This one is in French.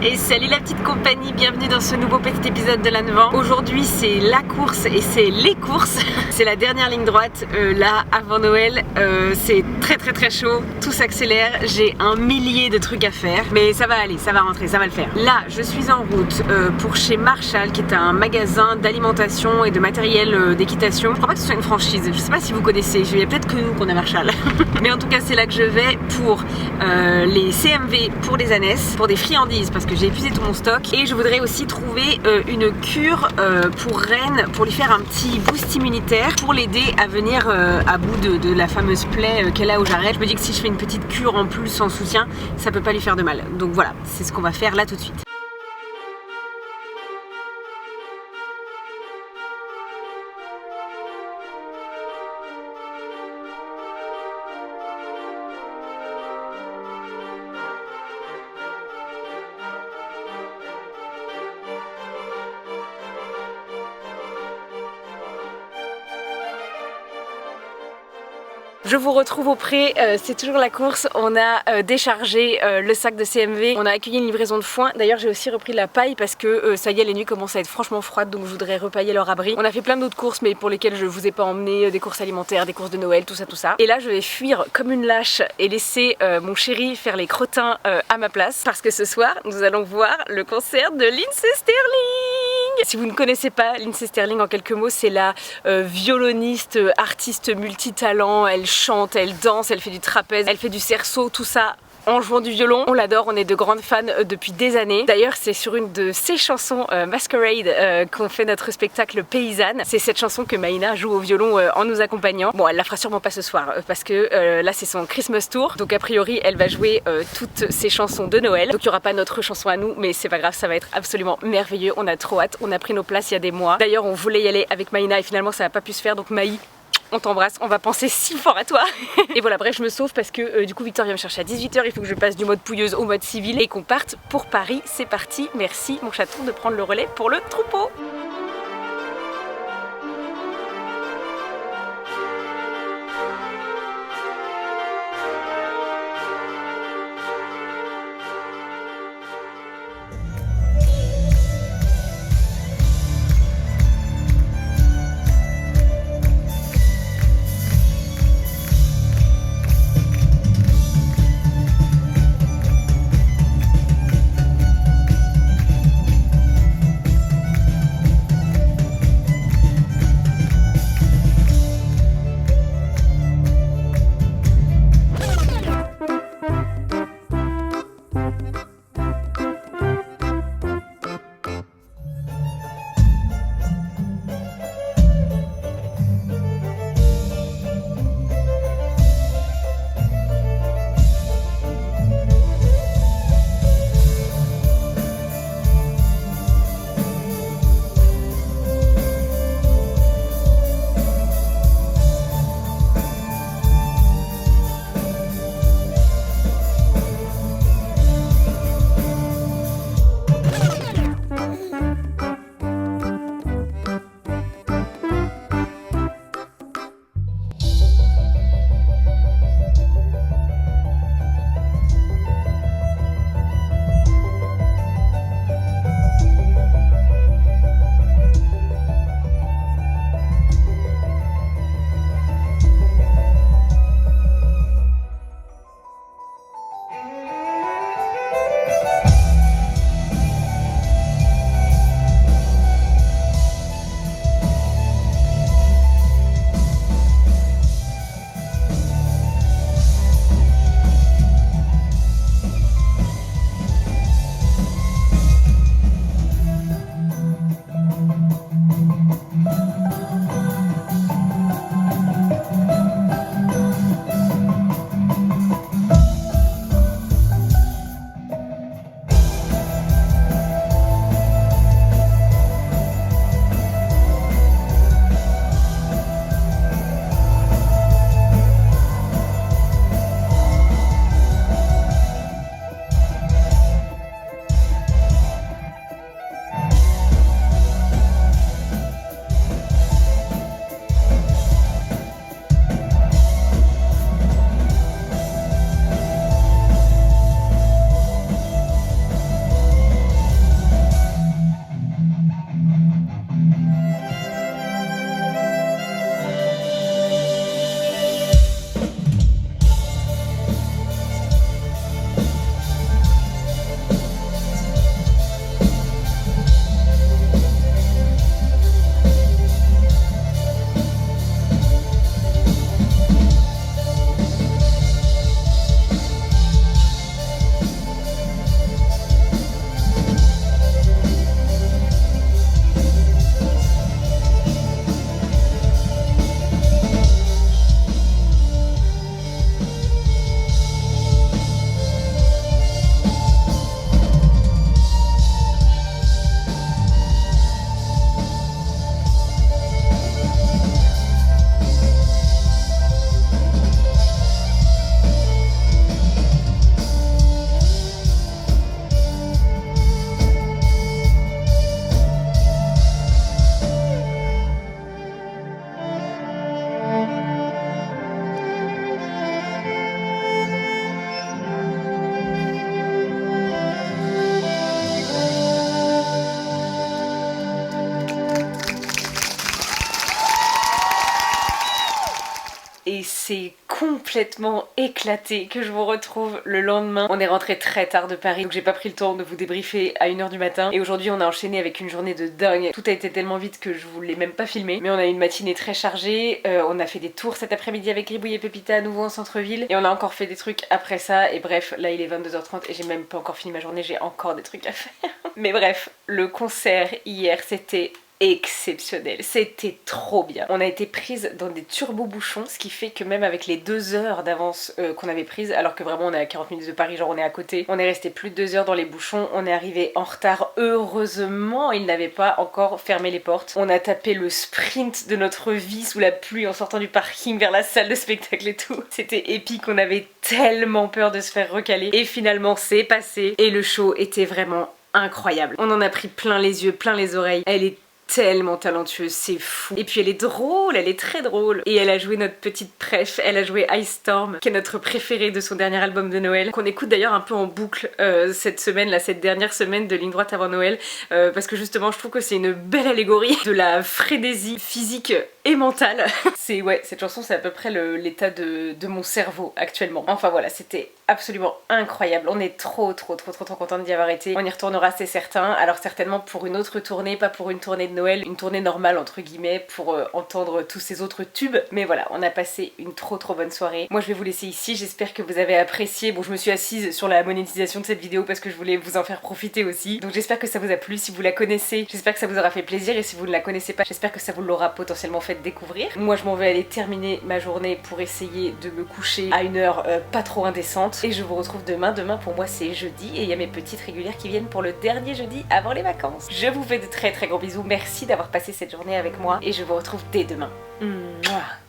Et salut la petite compagnie, bienvenue dans ce nouveau petit épisode de l'Annevent. Aujourd'hui c'est la course et c'est les courses. C'est la dernière ligne droite là avant Noël. C'est très chaud, tout s'accélère. J'ai un millier de trucs à faire, mais ça va aller, ça va rentrer, ça va le faire. Là je suis en route pour chez Marshall, qui est un magasin d'alimentation et de matériel d'équitation. Je crois pas que ce soit une franchise, je sais pas si vous connaissez, il y a peut-être que nous qu'on a Marshall. Mais en tout cas c'est là que je vais pour les CMV pour les ânesses, pour des friandises parce que j'ai épuisé tout mon stock, et je voudrais aussi trouver une cure pour Rennes, pour lui faire un petit boost immunitaire, pour l'aider à venir à bout de la fameuse plaie qu'elle a au jarret. Je me dis que si je fais une petite cure en plus en soutien, ça peut pas lui faire de mal. Donc voilà, c'est ce qu'on va faire là tout de suite. Je vous retrouve auprès, c'est toujours la course, on a déchargé le sac de CMV, on a accueilli une livraison de foin. D'ailleurs j'ai aussi repris de la paille parce que ça y est, les nuits commencent à être franchement froides, donc je voudrais repailler leur abri. On a fait plein d'autres courses mais pour lesquelles je vous ai pas emmené, des courses alimentaires, des courses de Noël, tout ça. Et là je vais fuir comme une lâche et laisser mon chéri faire les crottins à ma place, parce que ce soir nous allons voir le concert de Lindsey Stirling. Si vous ne connaissez pas Lindsey Stirling, en quelques mots, c'est la violoniste, artiste multitalent. Elle chante, elle danse, elle fait du trapèze, elle fait du cerceau, tout ça en jouant du violon. On l'adore, on est de grandes fans depuis des années. D'ailleurs c'est sur une de ses chansons Masquerade qu'on fait notre spectacle Paysanne. C'est cette chanson que Maïna joue au violon en nous accompagnant. Bon, elle la fera sûrement pas ce soir parce que là c'est son Christmas Tour, donc a priori elle va jouer toutes ses chansons de Noël. Donc il n'y aura pas notre chanson à nous, mais c'est pas grave, ça va être absolument merveilleux. On a trop hâte, on a pris nos places il y a des mois. D'ailleurs on voulait y aller avec Maïna et finalement ça n'a pas pu se faire, donc Maï, on t'embrasse, on va penser si fort à toi. Et voilà, bref, je me sauve parce que du coup Victor vient me chercher à 18 h, il faut que je passe du mode pouilleuse au mode civil et qu'on parte pour Paris. C'est parti, merci mon chaton de prendre le relais pour le troupeau. et c'est complètement éclaté que je vous retrouve le lendemain. On est rentré très tard de Paris donc j'ai pas pris le temps de vous débriefer à 1h du matin et aujourd'hui on a enchaîné avec une journée de dingue. Tout a été tellement vite que je vous l'ai même pas filmé, mais on a eu une matinée très chargée, on a fait des tours cet après-midi avec Gribouille et Pépita à nouveau en centre-ville et on a encore fait des trucs après ça et bref là il est 22h30 et j'ai même pas encore fini ma journée, j'ai encore des trucs à faire. Mais bref, le concert hier c'était exceptionnel, c'était trop bien. On a été prise dans des turbo-bouchons, ce qui fait que même avec les 2 heures d'avance qu'on avait prises, alors que vraiment on est à 40 minutes de Paris, genre on est à côté, on est resté plus de 2 heures dans les bouchons, on est arrivé en retard, heureusement ils n'avaient pas encore fermé les portes. On a tapé le sprint de notre vie sous la pluie en sortant du parking vers la salle de spectacle et tout. C'était épique, on avait tellement peur de se faire recaler et finalement c'est passé et le show était vraiment incroyable. On en a pris plein les yeux, plein les oreilles, elle est tellement talentueuse, c'est fou. Et puis elle est drôle, elle est très drôle. Et elle a joué notre petite préf, elle a joué Ice Storm, qui est notre préférée de son dernier album de Noël, qu'on écoute d'ailleurs un peu en boucle cette semaine, là, cette dernière semaine de Ligne Droite avant Noël, parce que justement je trouve que c'est une belle allégorie de la frénésie physique et mentale. C'est ouais, cette chanson c'est à peu près l'état de mon cerveau actuellement. Enfin voilà, c'était absolument incroyable. On est trop contente d'y avoir été. On y retournera, c'est certain. Alors certainement pour une autre tournée, pas pour une tournée de Noël, une tournée normale entre guillemets pour entendre tous ces autres tubes. Mais voilà, on a passé une trop bonne soirée. Moi je vais vous laisser ici, j'espère que vous avez apprécié. Bon, je me suis assise sur la monétisation de cette vidéo parce que je voulais vous en faire profiter aussi. Donc j'espère que ça vous a plu. Si vous la connaissez, j'espère que ça vous aura fait plaisir. Et si vous ne la connaissez pas, j'espère que ça vous l'aura potentiellement fait découvrir. Moi je m'en vais aller terminer ma journée pour essayer de me coucher à une heure pas trop indécente. Et je vous retrouve demain. Demain pour moi c'est jeudi et il y a mes petites régulières qui viennent pour le dernier jeudi avant les vacances. Je vous fais de très gros bisous. Merci d'avoir passé cette journée avec moi et je vous retrouve dès demain. Mouah.